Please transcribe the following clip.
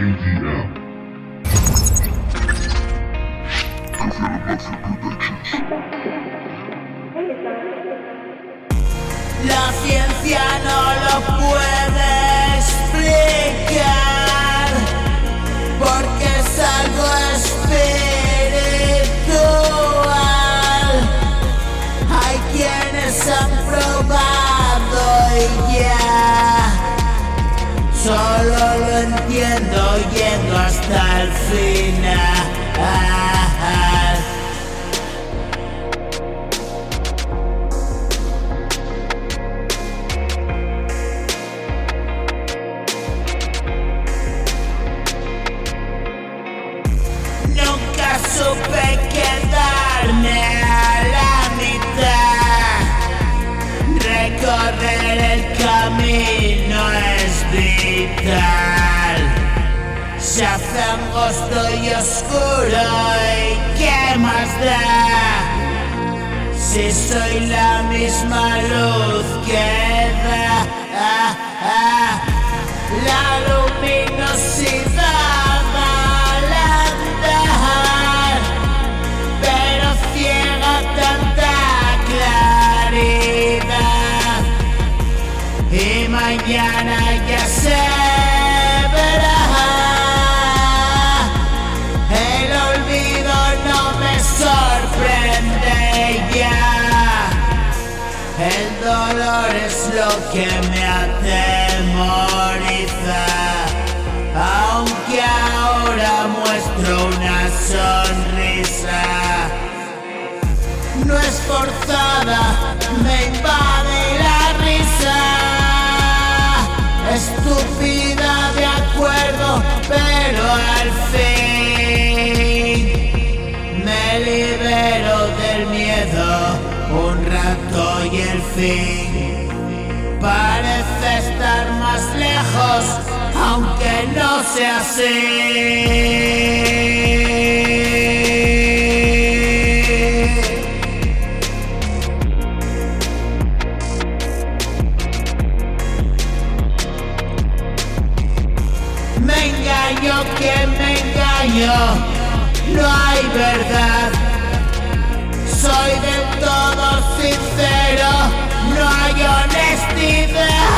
KDM. La ciencia no lo puede explicar porque es algo espiritual. Hay quienes han probado y ya solo lo entiendo yendo hasta el final. Nunca supe quedarme a la mitad. Recorrer el camino es vital. Se hace angosto y oscuro y ¿qué más da? Si soy la misma luz que da la luminosidad al andar, pero ciega tanta claridad. Y mañana ya se verá. El olvido no me sorprende ya. El dolor es lo que me atemoriza, aunque ahora muestro una sonrisa. No es forzada, me invade la risa. Estúpida de acuerdo, pero al fin me libero del miedo un rato y el fin parece estar más lejos, aunque no sea así. Me engaño que me engaño, no hay verdad. Soy del todo sincero, no hay honestidad.